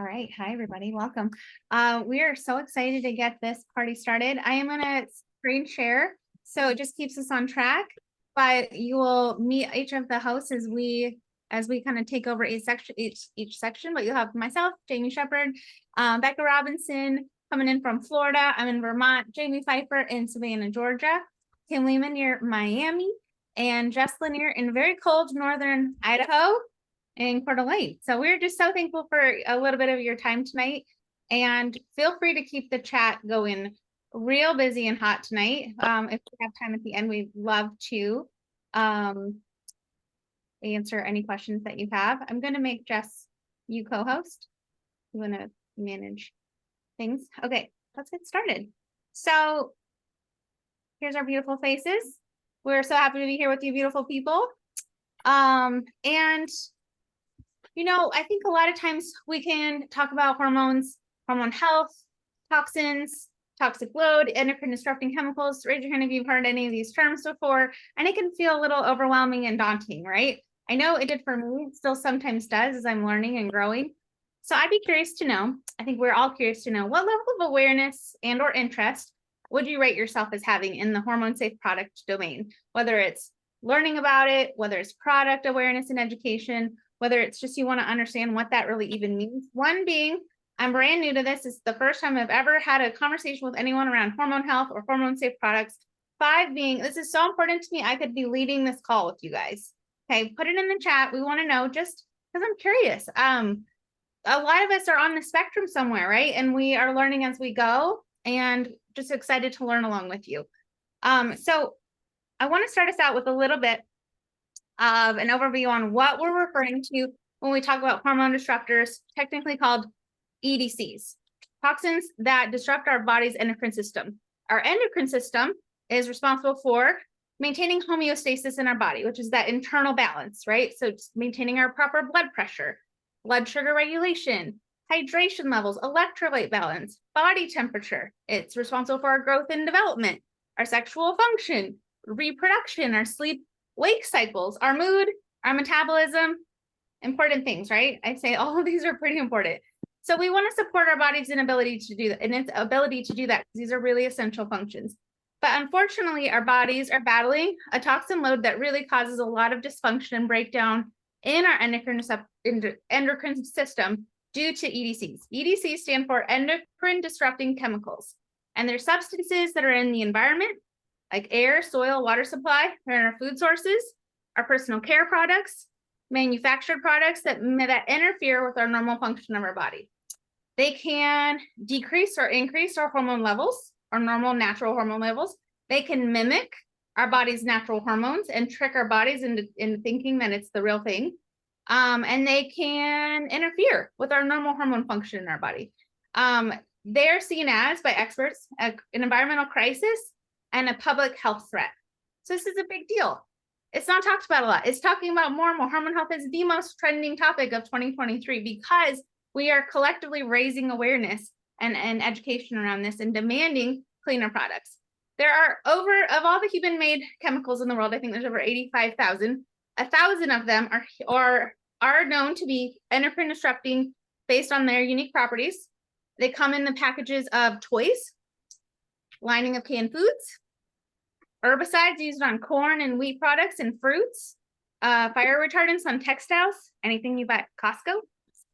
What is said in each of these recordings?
All right. Hi, everybody. Welcome. We are so excited to get this party started. I am going to screen share, so it just keeps us on track. But you will meet each of the hosts as we kind of take over each section. But you'll have myself, Jamie Shepard, Becca Robinson coming in from Florida. I'm in Vermont. Jamie Pfeiffer in Savannah, Georgia. Kim Lehman near Miami, and Jess Lanier in very cold northern Idaho in Coeur d'Alene. So we're just so thankful for a little bit of your time tonight, and feel free to keep the chat going real busy and hot tonight. If we have time at the end, we'd love to answer any questions that you have. I'm going to make Jess you co-host. You want to manage things? Okay, let's get started. So here's our beautiful faces. We're so happy to be here with you beautiful people. And you know, I think a lot of times we can talk about hormones, hormone health, toxins, toxic load, endocrine disrupting chemicals. Raise your hand if you've heard any of these terms before, and it can feel a little overwhelming and daunting, right? I know it did for me. It still sometimes does as I'm learning and growing. So I'd be curious to know, I think we're all curious to know, what level of awareness and or interest would you rate yourself as having in the hormone safe product domain? Whether it's learning about it, whether it's product awareness and education, whether it's just you want to understand what that really even means. One being, I'm brand new to this. It's the first time I've ever had a conversation with anyone around hormone health or hormone safe products. 5 being, this is so important to me, I could be leading this call with you guys. Okay, put it in the chat. We want to know, just because I'm curious. A lot of us are on the spectrum somewhere, right? And we are learning as we go, and just excited to learn along with you. So I want to start us out with a little bit of an overview on what we're referring to when we talk about hormone disruptors, technically called EDCs, toxins that disrupt our body's endocrine system. Our endocrine system is responsible for maintaining homeostasis in our body, which is that internal balance, right? So just maintaining our proper blood pressure, blood sugar regulation, hydration levels, electrolyte balance, body temperature. It's responsible for our growth and development, our sexual function, reproduction, our sleep wake cycles, our mood, our metabolism, important things, right? I say all of these are pretty important. So we want to support our body's inability to do that, and its ability to do that, because these are really essential functions. But unfortunately, our bodies are battling a toxin load that really causes a lot of dysfunction and breakdown in our endocrine system due to EDCs. EDCs stand for Endocrine Disrupting Chemicals, and they're substances that are in the environment, like air, soil, water supply. They're in our food sources, our personal care products, manufactured products that interfere with our normal function of our body. They can decrease or increase our hormone levels, our normal natural hormone levels. They can mimic our body's natural hormones and trick our bodies into thinking that it's the real thing. And they can interfere with our normal hormone function in our body. They're seen as, by experts, an environmental crisis and a public health threat. So this is a big deal. It's not talked about a lot. It's talking about more and more. Hormone health is the most trending topic of 2023 because we are collectively raising awareness and education around this and demanding cleaner products. There are of all the human-made chemicals in the world, I think there's over 85,000. 1,000 of them are known to be endocrine disrupting based on their unique properties. They come in the packages of toys, lining of canned foods, herbicides used on corn and wheat products and fruits, fire retardants on textiles, anything you buy at Costco,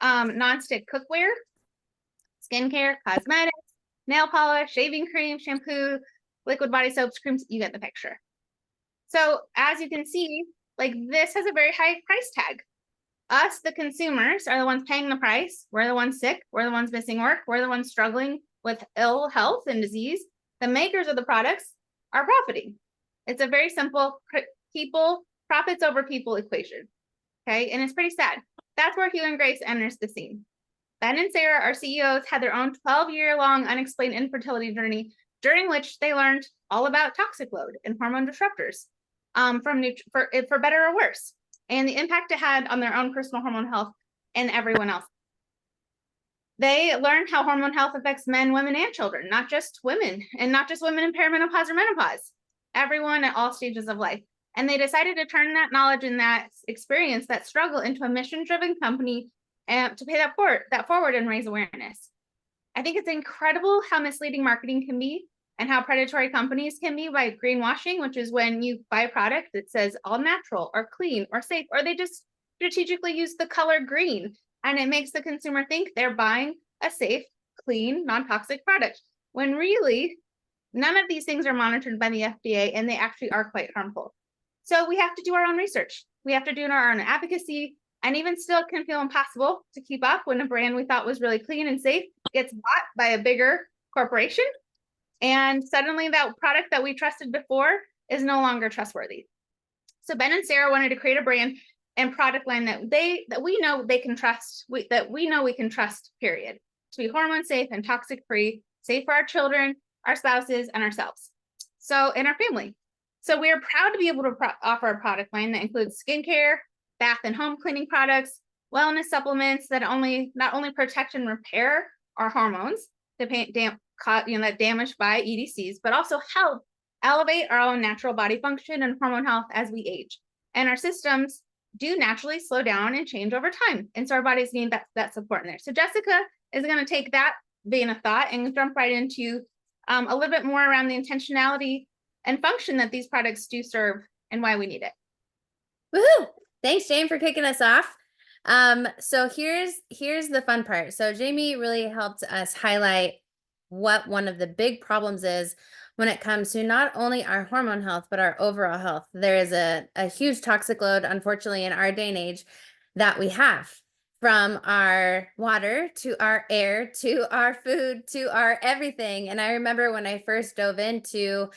nonstick cookware, skincare, cosmetics, nail polish, shaving cream, shampoo, liquid body soaps, creams, you get the picture. So as you can see, like, this has a very high price tag. Us, the consumers, are the ones paying the price. We're the ones sick. We're the ones missing work. We're the ones struggling with ill health and disease. The makers of the products are profiting. It's a very simple profits over people equation. Okay, and it's pretty sad. That's where Hugh and Grace enters the scene. Ben and Sarah, our CEOs, had their own 12-year-long unexplained infertility journey, during which they learned all about toxic load and hormone disruptors, for better or worse, and the impact it had on their own personal hormone health and everyone else. They learned how hormone health affects men, women, and children, not just women, and not just women in perimenopause or menopause, everyone at all stages of life. And they decided to turn that knowledge and that experience, that struggle, into a mission-driven company and to pay that forward and raise awareness. I think it's incredible how misleading marketing can be and how predatory companies can be by greenwashing, which is when you buy a product that says all natural or clean or safe, or they just strategically use the color green, and it makes the consumer think they're buying a safe, clean, non-toxic product, when really none of these things are monitored by the FDA and they actually are quite harmful. So we have to do our own research. We have to do our own advocacy, and even still it can feel impossible to keep up when a brand we thought was really clean and safe gets bought by a bigger corporation. And suddenly that product that we trusted before is no longer trustworthy. So Ben and Sarah wanted to create a brand and product line that we know they can trust, that we know we can trust, period, to be hormone safe and toxic free, safe for our children, our spouses, and ourselves. So, and our family. So we are proud to be able to offer a product line that includes skincare, bath and home cleaning products, wellness supplements that not only protect and repair our hormones that damaged by EDCs, but also help elevate our own natural body function and hormone health as we age. And our systems do naturally slow down and change over time. And so our bodies need that support in there. So Jessica is going to take that vein of thought and jump right into a little bit more around the intentionality and function that these products do serve and why we need it. Woohoo! Thanks, Jane, for kicking us off. So here's the fun part. So Jamie really helped us highlight what one of the big problems is when it comes to not only our hormone health, but our overall health. There is a huge toxic load, unfortunately, in our day and age that we have, from our water to our air to our food to our everything. And I remember when I first dove into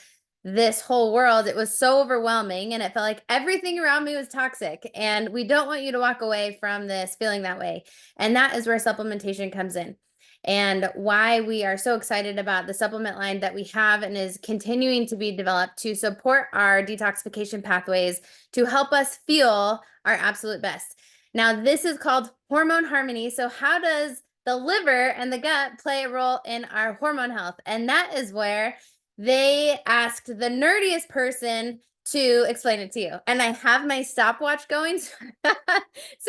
this whole world, it was so overwhelming and it felt like everything around me was toxic. And we don't want you to walk away from this feeling that way. And that is where supplementation comes in, and why we are so excited about the supplement line that we have and is continuing to be developed to support our detoxification pathways to help us feel our absolute best. Now, this is called Hormone Harmony. So how does the liver and the gut play a role in our hormone health? And that is where they asked the nerdiest person to explain it to you. And I have my stopwatch going, so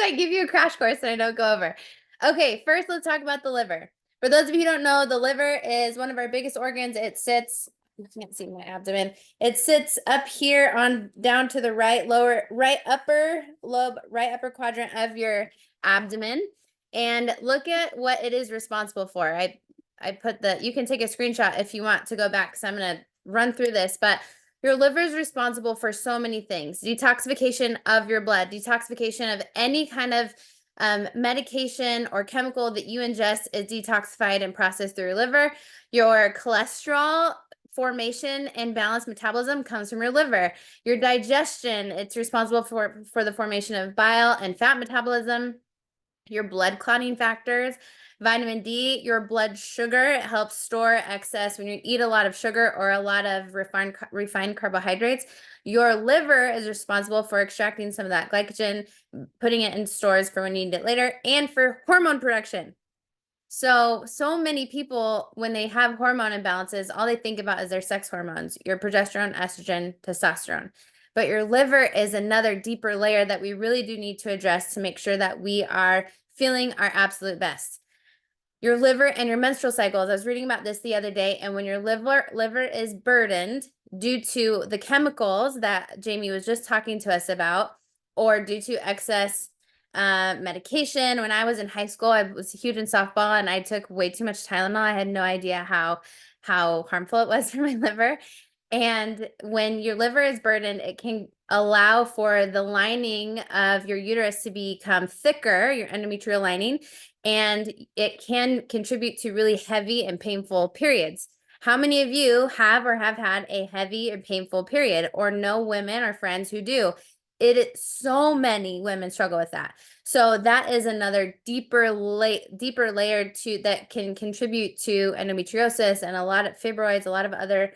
I give you a crash course and I don't go over. Okay, first let's talk about the liver. For those of you who don't know, the liver is one of our biggest organs. It sits, you can't see my abdomen. It sits up here on down to the right upper lobe, right upper quadrant of your abdomen. And look at what it is responsible for. I put you can take a screenshot if you want to go back, because I'm going to run through this, but your liver is responsible for so many things. Detoxification of your blood, detoxification of any kind of medication or chemical that you ingest is detoxified and processed through your liver. Your cholesterol formation and balanced metabolism comes from your liver. Your digestion, it's responsible for the formation of bile and fat metabolism. Your blood clotting factors, vitamin D, your blood sugar, it helps store excess when you eat a lot of sugar or a lot of refined carbohydrates. Your liver is responsible for extracting some of that glycogen, putting it in stores for when you need it later, and for hormone production. So many people, when they have hormone imbalances, all they think about is their sex hormones, your progesterone, estrogen, testosterone. But your liver is another deeper layer that we really do need to address to make sure that we are feeling our absolute best. Your liver and your menstrual cycles. I was reading about this the other day, and when your liver is burdened due to the chemicals that Jamie was just talking to us about, or due to excess medication. When I was in high school, I was huge in softball and I took way too much Tylenol. I had no idea how harmful it was for my liver. And when your liver is burdened, it can allow for the lining of your uterus to become thicker, your endometrial lining, and it can contribute to really heavy and painful periods. How many of you have or have had a heavy or painful period, or know women or friends who do? So many women struggle with that. So that is another deeper layer that can contribute to endometriosis and a lot of fibroids, a lot of other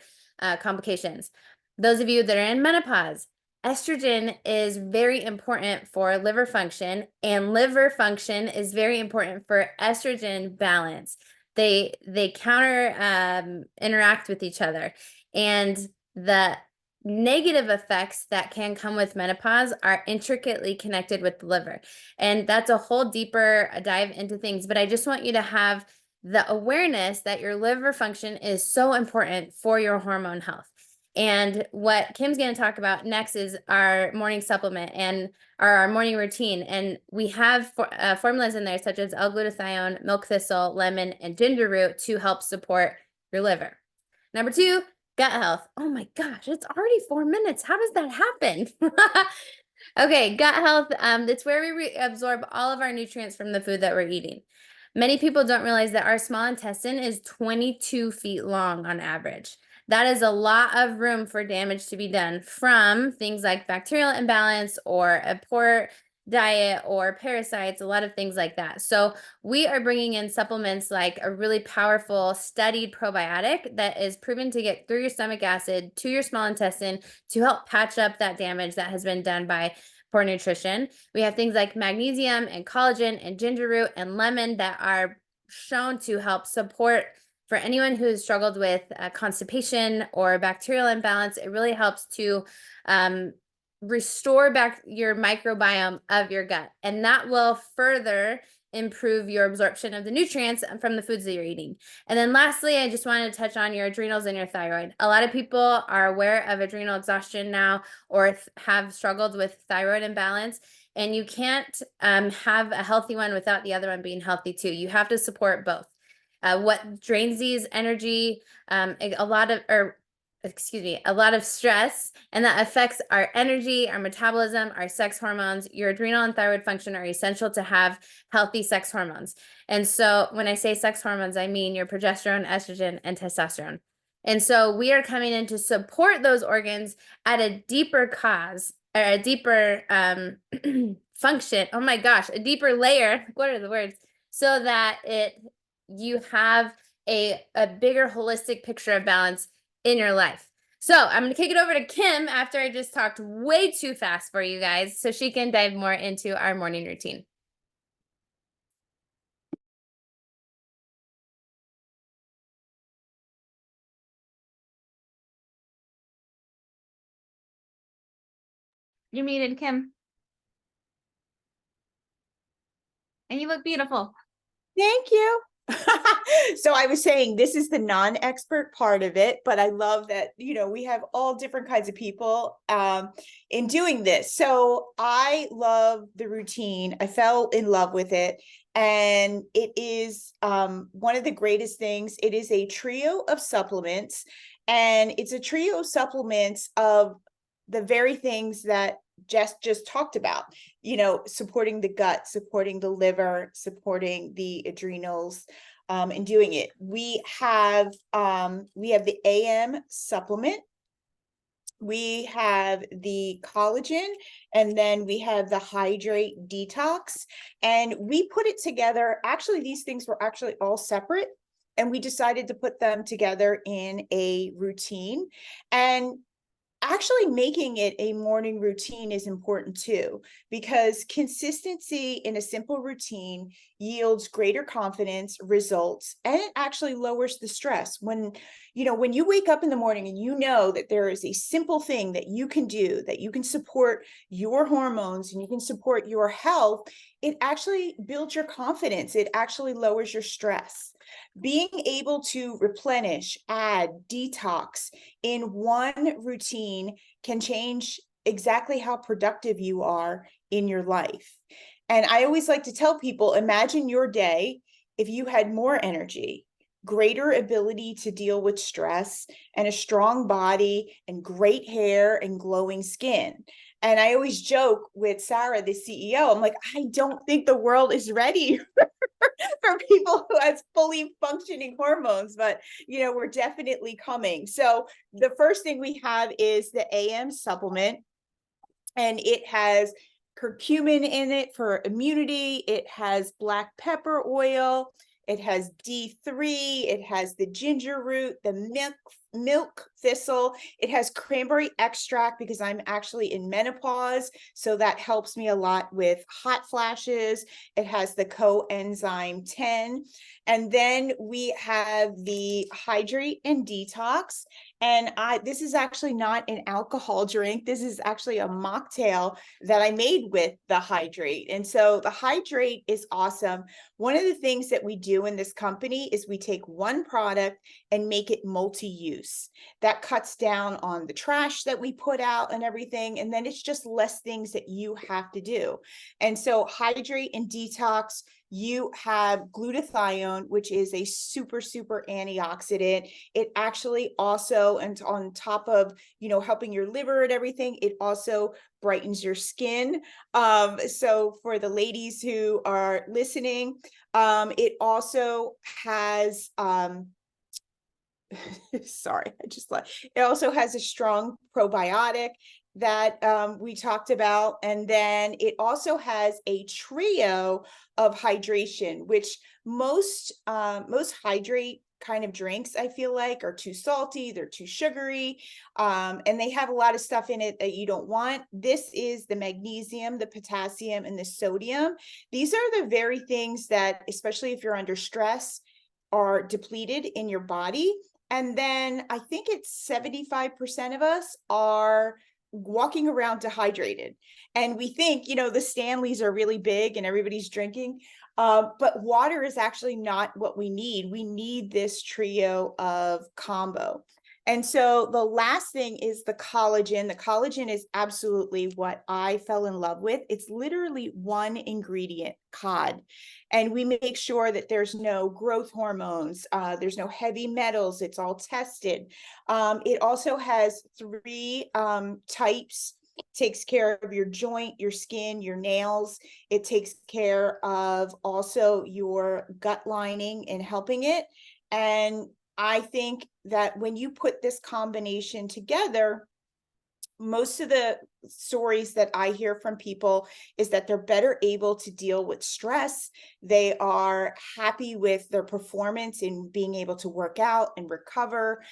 complications. Those of you that are in menopause, estrogen is very important for liver function, and liver function is very important for estrogen balance. They counter interact with each other, and the negative effects that can come with menopause are intricately connected with the liver. And that's a whole deeper dive into things. But I just want you to have the awareness that your liver function is so important for your hormone health. And what Kim's going to talk about next is our morning supplement and our morning routine. And we have formulas in there such as L-glutathione, milk thistle, lemon, and ginger root to help support your liver. Number 2, gut health. Oh my gosh, it's already 4 minutes. How does that happen? Okay, gut health. It's where we absorb all of our nutrients from the food that we're eating. Many people don't realize that our small intestine is 22 feet long on average. That is a lot of room for damage to be done from things like bacterial imbalance or a poor diet or parasites, a lot of things like that. So we are bringing in supplements like a really powerful studied probiotic that is proven to get through your stomach acid to your small intestine to help patch up that damage that has been done by poor nutrition. We have things like magnesium and collagen and ginger root and lemon that are shown to help support for anyone who has struggled with constipation or bacterial imbalance. It really helps to restore back your microbiome of your gut, and that will further improve your absorption of the nutrients from the foods that you're eating. And then lastly, I just wanted to touch on your adrenals and your thyroid. A lot of people are aware of adrenal exhaustion now or have struggled with thyroid imbalance, and you can't have a healthy one without the other one being healthy too. You have to support both. What drains these energy, a lot of stress, and that affects our energy, our metabolism, our sex hormones. Your adrenal and thyroid function are essential to have healthy sex hormones. And so when I say sex hormones, I mean your progesterone, estrogen, and testosterone. And so we are coming in to support those organs at a deeper cause, or a deeper function. Oh my gosh, a deeper layer. What are the words? So that you have a bigger holistic picture of balance in your life. So I'm going to kick it over to Kim after I just talked way too fast for you guys so she can dive more into our morning routine. You're muted, Kim. And you look beautiful. Thank you. So I was saying this is the non-expert part of it, but I love that, we have all different kinds of people in doing this. So I love the routine. I fell in love with it. And it is one of the greatest things. It is a trio of supplements, and it's a trio of supplements of the very things that Jess just talked about, supporting the gut, supporting the liver, supporting the adrenals, and doing it. We have the AM supplement, we have the collagen, and then we have the hydrate detox. And we put it together. Actually, these things were actually all separate, and we decided to put them together in a routine. And actually making it a morning routine is important too, because consistency in a simple routine yields greater confidence, results, and it actually lowers the stress. When you wake up in the morning and you know that there is a simple thing that you can do, that you can support your hormones and you can support your health, it actually builds your confidence. It actually lowers your stress. Being able to replenish, add, detox in one routine can change exactly how productive you are in your life. And I always like to tell people, imagine your day if you had more energy, greater ability to deal with stress, and a strong body and great hair and glowing skin. And I always joke with Sarah, the CEO, I'm like, I don't think the world is ready for people who has fully functioning hormones, but we're definitely coming. So the first thing we have is the AM supplement, and it has curcumin in it for immunity. It has black pepper oil. It has D3. It has the ginger root, the milk thistle. It has cranberry extract because I'm actually in menopause, so that helps me a lot with hot flashes. It has the coenzyme 10. And then we have the Hydrate and Detox. And this is actually not an alcohol drink. This is actually a mocktail that I made with the Hydrate. And so the Hydrate is awesome. One of the things that we do in this company is we take one product and make it multi-use. That cuts down on the trash that we put out and everything. And then it's just less things that you have to do. And so Hydrate and Detox, you have glutathione, which is a super, super antioxidant. It actually also, and on top of, helping your liver and everything, it also brightens your skin. So for the ladies who are listening, it also has, sorry, it also has a strong probiotic that we talked about. And then it also has a trio of hydration, which most hydrate kind of drinks, I feel like, are too salty, they're too sugary, and they have a lot of stuff in it that you don't want. This is the magnesium, the potassium, and the sodium. These are the very things that, especially if you're under stress, are depleted in your body. And then I think it's 75% of us are walking around dehydrated. And we think, the Stanleys are really big and everybody's drinking. But water is actually not what we need. We need this trio of combo. And so the last thing is the collagen. The collagen is absolutely what I fell in love with. It's literally one ingredient, cod. And we make sure that there's no growth hormones, there's no heavy metals, it's all tested. It also has 3 types. Takes care of your joint, your skin, your nails. It takes care of also your gut lining and helping it. And I think that when you put this combination together, most of the stories that I hear from people is that they're better able to deal with stress. They are happy with their performance in being able to work out and recover.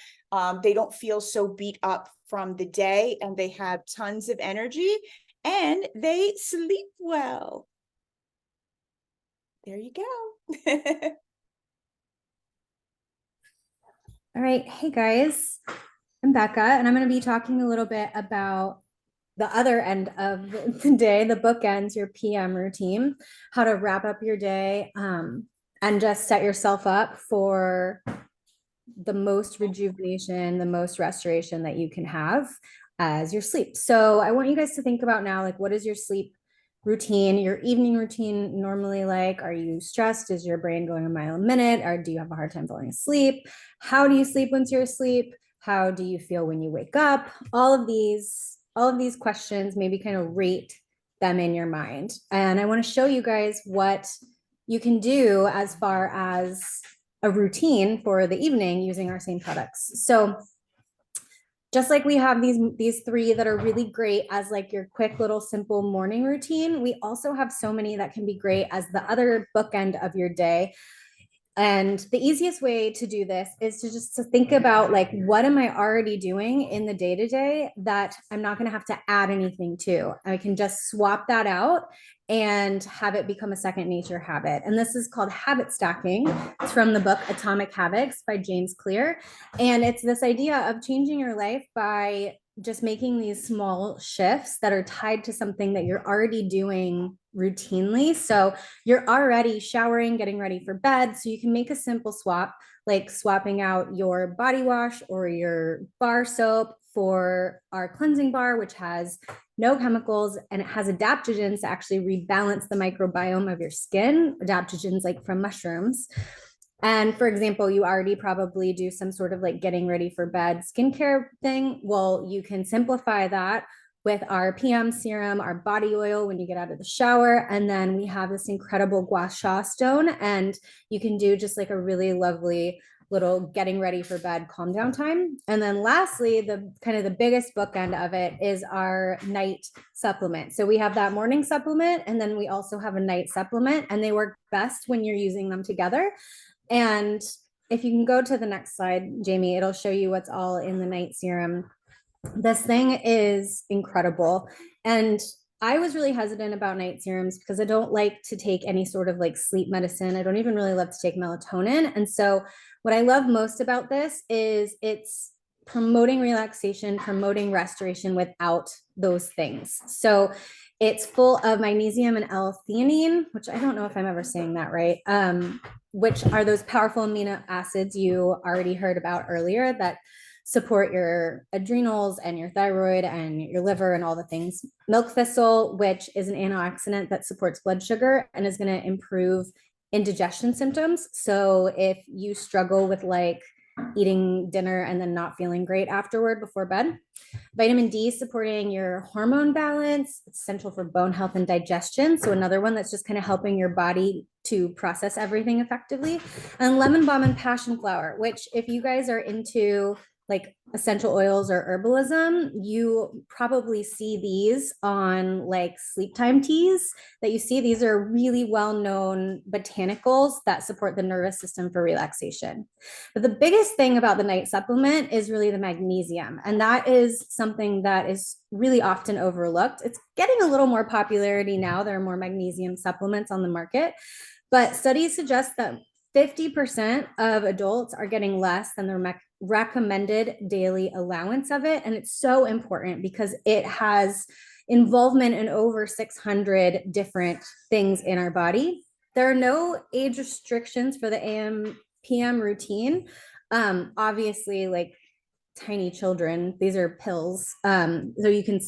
They don't feel so beat up from the day, and they have tons of energy, and they sleep well. There you go. All right. Hey guys, I'm Becca, and I'm going to be talking a little bit about the other end of the day, the bookends, your PM routine, how to wrap up your day, and just set yourself up for the most rejuvenation, the most restoration that you can have as your sleep. So I want you guys to think about now, like, what is your sleep routine, your evening routine normally like? Are you stressed? Is your brain going a mile a minute? Or do you have a hard time falling asleep? How do you sleep once you're asleep? How do you feel when you wake up? All of these questions, maybe kind of rate them in your mind. And I want to show you guys what you can do as far as a routine for the evening using our same products. So just like we have these 3 that are really great as like your quick little simple morning routine, we also have so many that can be great as the other bookend of your day. And the easiest way to do this is to think about, like, what am I already doing in the day-to-day that I'm not going to have to add anything to? I can just swap that out and have it become a second nature habit. And this is called habit stacking. It's from the book Atomic Habits by James Clear. And it's this idea of changing your life by just making these small shifts that are tied to something that you're already doing routinely. So you're already showering, getting ready for bed. So you can make a simple swap, like swapping out your body wash or your bar soap for our cleansing bar, which has no chemicals and it has adaptogens to actually rebalance the microbiome of your skin, adaptogens like from mushrooms. And for example, you already probably do some sort of like getting ready for bed skincare thing. Well, you can simplify that with our PM serum, our body oil when you get out of the shower. And then we have this incredible gua sha stone, and you can do just like a really lovely little getting ready for bed calm down time. And then lastly, the kind of the biggest bookend of it is our night supplement. So we have that morning supplement, and then we also have a night supplement, and they work best when you're using them together. And if you can go to the next slide, Jamie, it'll show you what's all in the night serum. This thing is incredible. And I was really hesitant about night serums because I don't like to take any sort of like sleep medicine. I don't even really love to take melatonin. And so what I love most about this is it's promoting relaxation, promoting restoration without those things. So it's full of magnesium and L-theanine, which I don't know if I'm ever saying that right, which are those powerful amino acids you already heard about earlier that support your adrenals and your thyroid and your liver and all the things. Milk thistle, which is an antioxidant that supports blood sugar and is going to improve indigestion symptoms. So if you struggle with like eating dinner and then not feeling great afterward before bed. Vitamin D supporting your hormone balance. It's essential for bone health and digestion. So another one that's just kind of helping your body to process everything effectively. And lemon balm and passion flower, which if you guys are into like essential oils or herbalism, you probably see these on like sleep time teas that you see. These are really well-known botanicals that support the nervous system for relaxation. But the biggest thing about the night supplement is really the magnesium. And that is something that is really often overlooked. It's getting a little more popularity now. There are more magnesium supplements on the market, but studies suggest that 50% of adults are getting less than their recommended daily allowance of it. And it's so important because it has involvement in over 600 different things in our body. There are no age restrictions for the AM PM routine. Obviously, like tiny children, these are pills. So you can,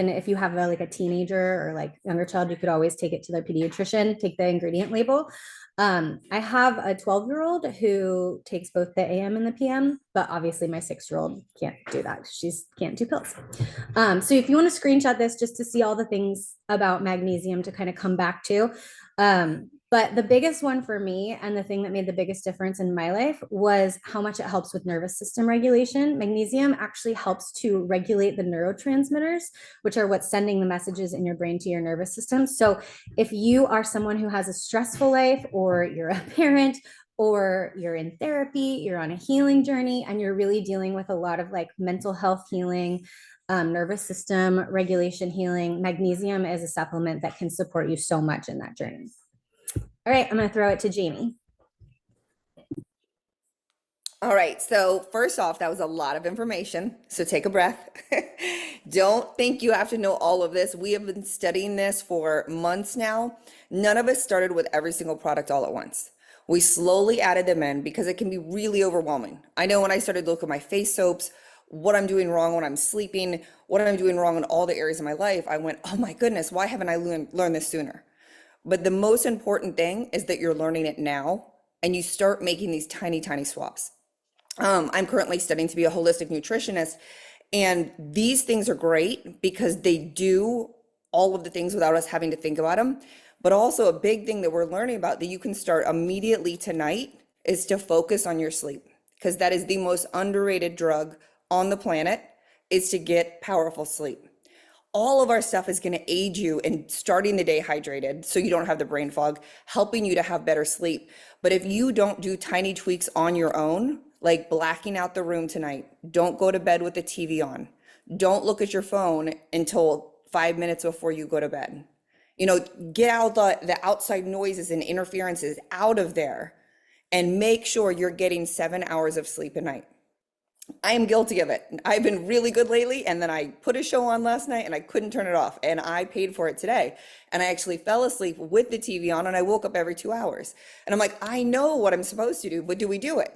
if you have like a teenager or like younger child, you could always take it to their pediatrician, take the ingredient label. I have a 12-year-old who takes both the AM and the PM, but obviously my 6-year-old can't do that. She can't do pills. So if you want to screenshot this just to see all the things about magnesium to kind of come back to, but the biggest one for me and the thing that made the biggest difference in my life was how much it helps with nervous system regulation. Magnesium actually helps to regulate the neurotransmitters, which are what's sending the messages in your brain to your nervous system. So if you are someone who has a stressful life, or you're a parent, or you're in therapy, you're on a healing journey, and you're really dealing with a lot of like mental health healing, nervous system regulation healing, magnesium is a supplement that can support you so much in that journey. All right, I'm going to throw it to Jamie. All right, so first off, that was a lot of information, so take a breath. Don't think you have to know all of this. We have been studying this for months now. None of us started with every single product all at once. We slowly added them in because it can be really overwhelming. I know when I started looking at my face soaps, what I'm doing wrong when I'm sleeping, what I'm doing wrong in all the areas of my life, I went, oh my goodness, why haven't I learned this sooner? But the most important thing is that you're learning it now and you start making these tiny, tiny swaps. I'm currently studying to be a holistic nutritionist, and these things are great because they do all of the things without us having to think about them. But also a big thing that we're learning about that you can start immediately tonight is to focus on your sleep, because that is the most underrated drug on the planet, is to get powerful sleep. All of our stuff is going to aid you in starting the day hydrated so you don't have the brain fog, helping you to have better sleep. But if you don't do tiny tweaks on your own, like blacking out the room tonight, don't go to bed with the TV on, don't look at your phone until 5 minutes before you go to bed. You know, get out the outside noises and interferences out of there and make sure you're getting 7 hours of sleep a night. I am guilty of it. I've been really good lately, and then I put a show on last night and I couldn't turn it off, and I paid for it today. And I actually fell asleep with the TV on, and I woke up every 2 hours. And I'm like, I know what I'm supposed to do, but do we do it?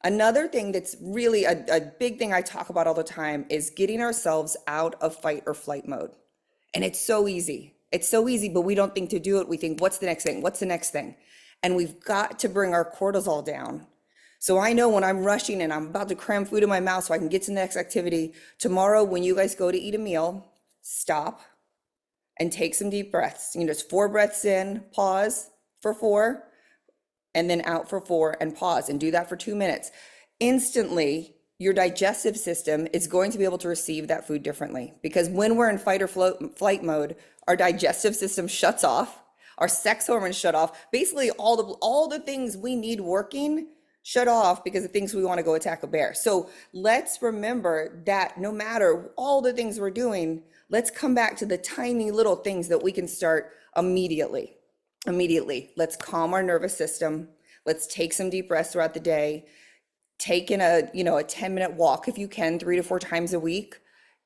Another thing that's really a big thing I talk about all the time is getting ourselves out of fight or flight mode. And it's so easy. It's so easy, but we don't think to do it. We think, what's the next thing? What's the next thing? And we've got to bring our cortisol down. So I know when I'm rushing and I'm about to cram food in my mouth so I can get to the next activity, tomorrow when you guys go to eat a meal, stop and take some deep breaths. You know, just 4 breaths in, pause for 4, and then out for 4 and pause, and do that for 2 minutes. Instantly, your digestive system is going to be able to receive that food differently, because when we're in fight or flight mode, our digestive system shuts off. our sex hormones shut off. Basically, all the things we need working shut off because of things we want to go attack a bear. So let's remember that no matter all the things we're doing, let's come back to the tiny little things that we can start immediately. Let's calm our nervous system. Let's take some deep breaths throughout the day. Take in a 10-minute walk if you can, 3 to 4 times a week.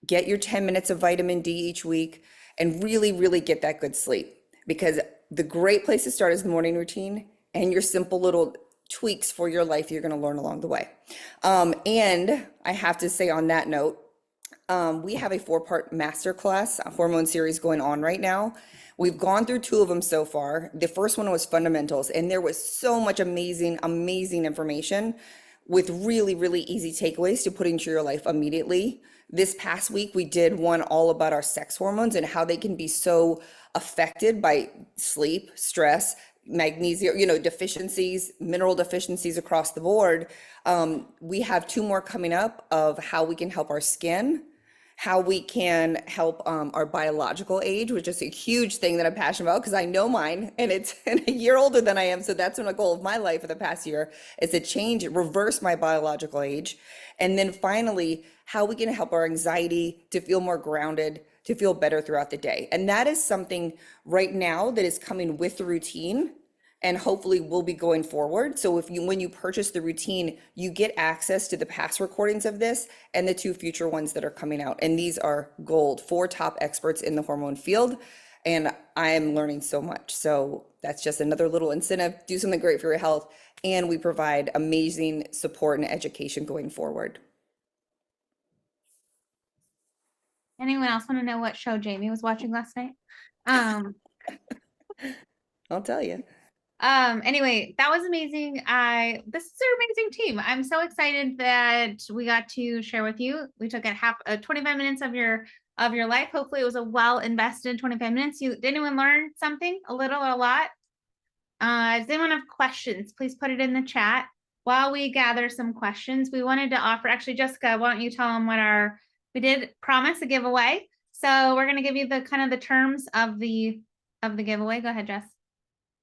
Get your 10 minutes of vitamin D each week, and really, really get that good sleep. Because the great place to start is the morning routine and your simple little tweaks for your life you're going to learn along the way. And I have to say on that note, we have a 4-part masterclass hormone series going on right now. We've gone through 2 of them so far. The first one was fundamentals, and there was so much amazing information with really, really easy takeaways to put into your life immediately. This past week, we did one all about our sex hormones and how they can be so affected by sleep, stress, magnesium, deficiencies, mineral deficiencies across the board. We have 2 more coming up of how we can help our skin, how we can help our biological age, which is a huge thing that I'm passionate about because I know mine and it's a year older than I am. So that's been a goal of my life for the past year, is to reverse my biological age. And then finally, how we can help our anxiety to feel more grounded, to feel better throughout the day. And that is something right now that is coming with the routine and hopefully will be going forward. So when you purchase the routine, you get access to the past recordings of this and the 2 future ones that are coming out. And these are gold, 4 top experts in the hormone field. And I am learning so much. So that's just another little incentive. Do something great for your health. And we provide amazing support and education going forward. Anyone else want to know what show Jamie was watching last night? I'll tell you. Anyway, that was amazing. This is an amazing team. I'm so excited that we got to share with you. We took 25 minutes of your life. Hopefully it was a well invested 25 minutes. Did anyone learn something, a little or a lot? Does anyone have questions? Please put it in the chat while we gather some questions. We wanted to offer, actually, Jessica, why don't you tell them we did promise a giveaway. So we're going to give you the kind of the terms of the giveaway. Go ahead, Jess.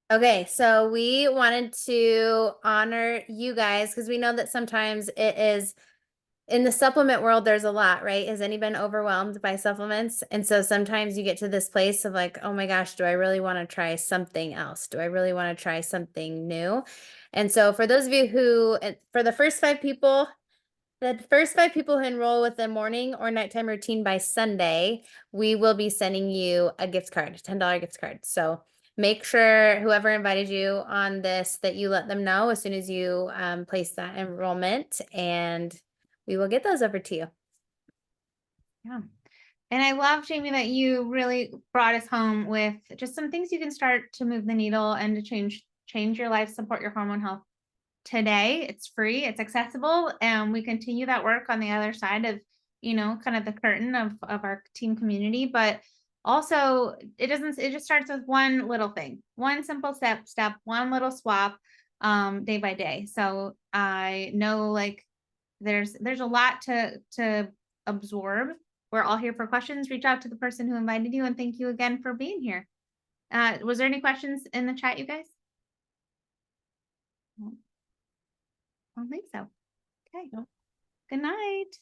Okay, so we wanted to honor you guys because we know that sometimes it is in the supplement world, there's a lot, right? Has anyone been overwhelmed by supplements? And so sometimes you get to this place of like, oh my gosh, do I really want to try something else? Do I really want to try something new? And so for those of you who, for the first 5 people who enroll with the morning or nighttime routine by Sunday, we will be sending you a gift card, $10 gift card. So make sure whoever invited you on this, that you let them know as soon as you place that enrollment, and we will get those over to you. Yeah. And I love, Jamie, that you really brought us home with just some things you can start to move the needle and to change your life, support your hormone health today. It's free, it's accessible, and we continue that work on the other side of, kind of the curtain of our team community. But also it just starts with one little thing, one simple step, one little swap, day by day. So I know there's a lot to absorb. We're all here for questions. Reach out to the person who invited you, and thank you again for being here. Was there any questions in the chat, you guys? I don't think so. Okay. Good night.